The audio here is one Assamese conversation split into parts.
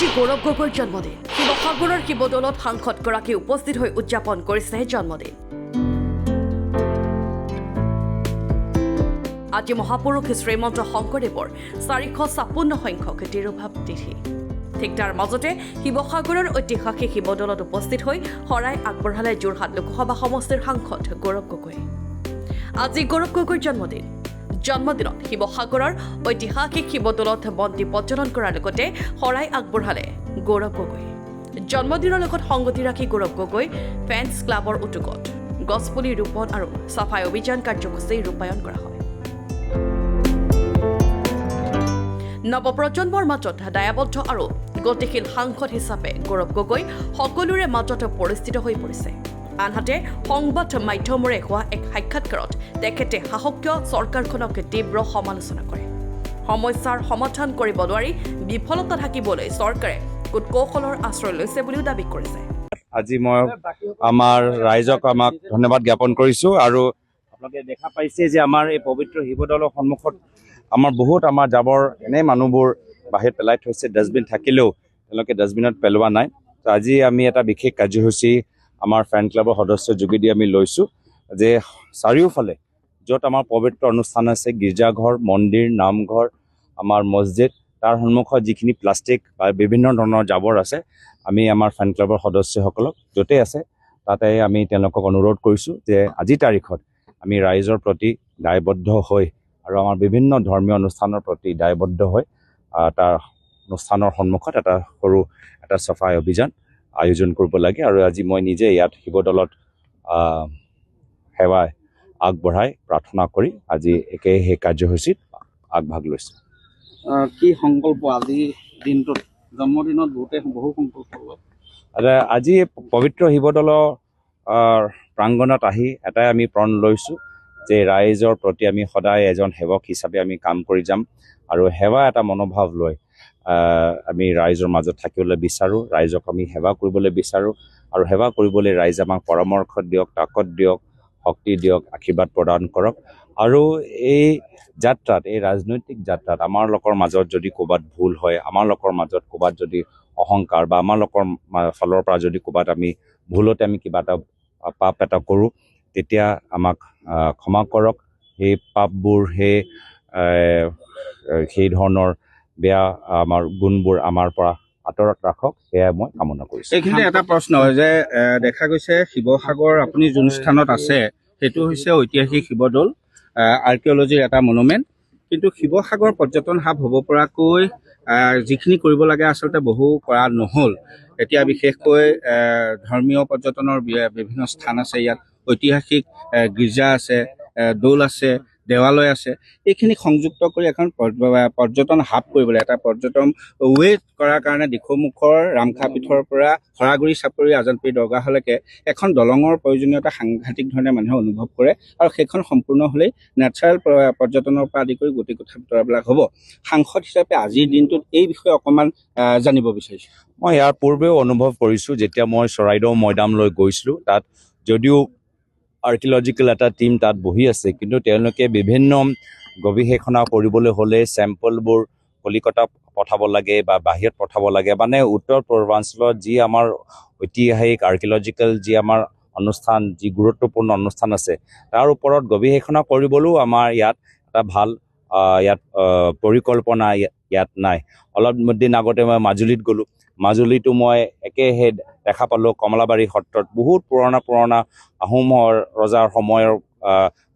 আজি গৌৰৱ গগৈৰ জন্মদিন। শিৱসাগৰৰ শিৱদৌলত সাংসদগৰাকী উপস্থিত হৈ উদযাপন কৰিছে জন্মদিন। আজি মহাপুৰুষ শ্ৰীমন্ত শংকৰদেৱৰ 456 সংখ্যক তিৰুভাৱ তিথি। ঠিক তাৰ মাজতে শিৱসাগৰৰ ঐতিহাসিক শিৱদৌলত উপস্থিত হৈ শৰাই আগবঢ়ালে যোৰহাট লোকসভা সমষ্টিৰ সাংসদ গৌৰৱ গগৈ। আজি গৌৰৱ গগৈৰ জন্মদিন। জন্মদিনত শিৱসাগৰৰ ঐতিহাসিক শিৱদৌলত বন্তি প্ৰজ্বলন কৰাৰ লগতে শৰাই আগবঢ়ালে গৌৰৱ গগৈ। জন্মদিনৰ লগত সংগতি ৰাখি গৌৰৱ গগৈ ফেন্স ক্লাবৰ উদ্যোগত গছপুলি ৰোপণ আৰু চাফাই অভিযান কাৰ্যসূচী ৰূপায়ণ কৰা হয়। নৱপ্ৰজন্মৰ মাজত দায়াবদ্ধ আৰু গতিশীল সাংসদ হিচাপে গৌৰৱ গগৈ সকলোৰে মাজত পৰিচিত হৈ পৰিছে। আনহাতে সংবাদ মাধ্যমৰে হোৱা এক সাক্ষাৎকাৰত তেখেতে শাসকীয় চৰকাৰখনক তীব্ৰ সমালোচনা কৰে। সমস্যাৰ সমাধান কৰিব নোৱাৰি বিফলতা থাকিবলৈ চৰকাৰে কূটকৌশলৰ আশ্ৰয় লৈছে বুলিও দাবী কৰিছে। আজি মই আমাৰ ৰাইজক ধন্যবাদ জ্ঞাপন কৰিছোঁ আৰু আপোনালোকে দেখা পাইছে যে আমাৰ এই পবিত্ৰ শিৱদৌলৰ সন্মুখত আমাৰ বহুত জাবৰ এনে মানুহবোৰ বাহিৰত পেলাই থৈছে। ডাষ্টবিন থাকিলেও তেওঁলোকে ডাষ্টবিনত পেলোৱা নাই। তো আজি আমি এটা বিশেষ কাৰ্যসূচী আমাৰ ফেন ক্লাবৰ সদস্যৰ যোগেদি আমি লৈছোঁ যে চাৰিওফালে য'ত আমাৰ পবিত্ৰ অনুষ্ঠান আছে, গীৰ্জাঘৰ, মন্দিৰ, নামঘৰ, আমাৰ মছজিদ, তাৰ সন্মুখত যিখিনি প্লাষ্টিক বা বিভিন্ন ধৰণৰ জাবৰ আছে, আমি আমাৰ ফেন ক্লাবৰ সদস্যসকলক য'তেই আছে তাতে আমি তেওঁলোকক অনুৰোধ কৰিছোঁ যে আজিৰ তাৰিখত আমি ৰাইজৰ প্ৰতি দায়বদ্ধ হৈ আৰু আমাৰ বিভিন্ন ধৰ্মীয় অনুষ্ঠানৰ প্ৰতি দায়বদ্ধ হৈ তাৰ অনুষ্ঠানৰ সন্মুখত সৰু এটা চাফাই অভিযান আয়োজন কৰিব লাগে। আৰু আজি মই নিজে ইয়াত শিৱদৌলত সেৱা আগবঢ়াই প্ৰাৰ্থনা কৰি আজি সেই কাৰ্যসূচীত আগভাগ লৈছোঁ। কি সংকল্প আজি দিনটোত জন্মদিনত বহু সংকল্প আজি পবিত্ৰ শিৱদৌলৰ প্ৰাংগণত আহি এটাই আমি প্ৰণ লৈছোঁ যে ৰাইজৰ প্ৰতি আমি সদায় এজন সেৱক হিচাপে আমি কাম কৰি যাম আৰু সেৱা এটা মনোভাৱ লৈ আমি ৰাইজৰ মাজত থাকিবলৈ বিচাৰোঁ। ৰাইজক আমি সেৱা কৰিবলৈ বিচাৰোঁ আৰু সেৱা কৰিবলৈ ৰাইজে আমাক পৰামৰ্শ দিয়ক, তাকত দিয়ক, শক্তি দিয়ক, আশীৰ্বাদ প্ৰদান কৰক। আৰু এই যাত্ৰাত, এই ৰাজনৈতিক যাত্ৰাত আমাৰ লোকৰ মাজত যদি ক'ৰবাত ভুল হয়, আমাৰ লোকৰ মাজত ক'ৰবাত যদি অহংকাৰ বা আমাৰ লোকৰ ফালৰ পৰা যদি ক'ৰবাত আমি ভুলতে আমি কিবা এটা পাপ এটা কৰোঁ, তেতিয়া আমাক ক্ষমা কৰক। সেই পাপবোৰ, সেই ধৰণৰ বেয়া আমাৰ গুণবোৰ আমাৰ পৰা আঁতৰত ৰাখক, সেয়াই মই কামনা কৰিছোঁ। এইখিনিতে এটা প্ৰশ্ন হয় যে দেখা গৈছে শিৱসাগৰ আপুনি যোন স্থানত আছে সেইটো হৈছে ঐতিহাসিক শিৱদৌল, আৰ্কিঅলজিৰ এটা মনুমেণ্ট। কিন্তু শিৱসাগৰ পৰ্যটন হাব হ'ব পৰাকৈ যিখিনি কৰিব লাগে আচলতে বহু কৰা নহ'ল। এতিয়া বিশেষকৈ ধৰ্মীয় পৰ্যটনৰ বিভিন্ন স্থান আছে, ইয়াত ঐতিহাসিক গীৰ্জা আছে, দৌল আছে, দেৱালয় আছে। এইখিনি সংযুক্ত কৰি এখন পৰ্যটন হাব কৰিবলৈ, এটা পৰ্যটন ৱে কৰাৰ কাৰণে দিখৌমুখৰ ৰামখা পীঠৰ পৰা হৰাগুৰি চাপৰি আজানপীৰ দৰগাহলৈকে এখন দলঙৰ প্ৰয়োজনীয়তা সাংঘাতিক ধৰণে মানুহে অনুভৱ কৰে আৰু সেইখন সম্পূৰ্ণ হ'লেই নেচাৰেল পৰ্যটনৰ পৰা আদি কৰি গোটেই কথা বতৰাবিলাক হ'ব। সাংসদ হিচাপে আজিৰ দিনটোত এই বিষয়ে অকণমান জানিব বিচাৰিছোঁ। মই ইয়াৰ পূৰ্বেও অনুভৱ কৰিছোঁ, যেতিয়া মই চৰাইদেউ মৈদামলৈ গৈছিলোঁ, তাত যদিও আৰ্কিঅলজিকেল এটা টীম তাত বহি আছে, কিন্তু তেওঁলোকে বিভিন্ন গৱেষণা কৰিবলৈ হ'লে চেম্পলবোৰ কলিকতা পঠাব লাগে বা বাহিৰত পঠাব লাগে। মানে উত্তৰ পূৰ্বাঞ্চলত যি আমাৰ ঐতিহাসিক আৰ্কিঅলজিকেল যি আমাৰ অনুষ্ঠান, যি গুৰুত্বপূৰ্ণ অনুষ্ঠান আছে, তাৰ ওপৰত গৱেষণা কৰিবলৈও আমাৰ ইয়াত এটা ভাল পৰিকল্পনা ইয়াত নাই। অলপ দিন আগতে মই মাজুলীত গ'লোঁ। মাজুলীতো মই একেহে দেখা পালোঁ, কমলাবাৰী সত্ৰত বহুত পুৰণা আহোমৰ ৰজাৰ সময়ৰ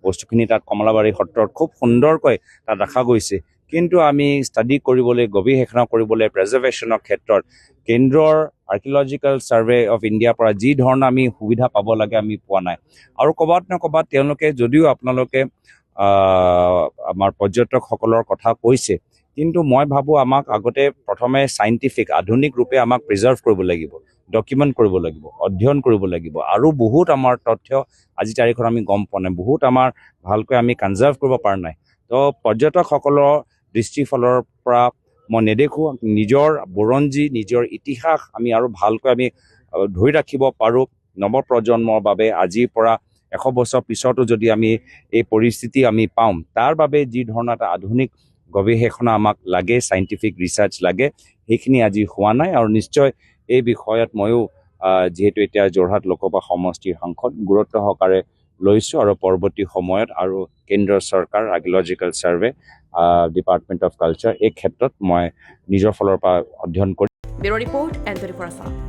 বস্তুখিনি তাত কমলাবাৰী সত্ৰত খুব সুন্দৰকৈ তাত ৰখা গৈছে। কিন্তু আমি ষ্টাডি কৰিবলৈ, গৱেষণা কৰিবলৈ, প্ৰেজাৰ্ভেশ্যনৰ ক্ষেত্ৰত কেন্দ্ৰৰ আৰ্কিঅলজিকেল ছাৰ্ভে অফ ইণ্ডিয়াৰ পৰা যি ধৰণৰ আমি সুবিধা পাব লাগে আমি পোৱা নাই। আৰু ক'ৰবাত ন ক'ৰবাত তেওঁলোকে যদিও আপোনালোকে আমাৰ পৰ্যটকসকলৰ কথা কৈছে, কিন্তু মই ভাবোঁ আমাক আগতে প্ৰথমে চাইণ্টিফিক আধুনিক ৰূপে আমাক প্ৰিজাৰ্ভ কৰিব লাগিব, ডকুমেণ্ট কৰিব লাগিব, অধ্যয়ন কৰিব লাগিব। আৰু বহুত আমাৰ তথ্য আজি তাৰিখত আমি গম পোৱা নাই, বহুত আমাৰ ভালকৈ আমি কনজাৰ্ভ কৰিব পৰা নাই। তো পৰ্যটকসকলৰ দৃষ্টিফালৰ পৰা মই নেদেখোঁ নিজৰ বুৰঞ্জী, নিজৰ ইতিহাস আমি আৰু ভালকৈ আমি ধৰি ৰাখিব পাৰোঁ নৱপ্ৰজন্মৰ বাবে। আজিৰ পৰা 100 বছৰ পিছতো যদি আমি এই পৰিস্থিতি আমি পাওঁ, তাৰ বাবে যি ধৰণৰ এটা আধুনিক গৱেষণা আমাক লাগে, চাইণ্টিফিক ৰিচাৰ্চ লাগে, সেইখিনি আজি হোৱা নাই। আৰু নিশ্চয় এই বিষয়ত ময়ো যিহেতু এতিয়া যোৰহাট লোকসভা সমষ্টিৰ সাংসদ, গুৰুত্ব সহকাৰে লৈছোঁ আৰু পৰৱৰ্তী সময়ত আৰু কেন্দ্ৰীয় চৰকাৰ, archaeological survey, department of culture এই ক্ষেত্ৰত মই নিজৰ ফালৰ পৰা অধ্যয়ন কৰিম। Bureau' report, N24 Assam.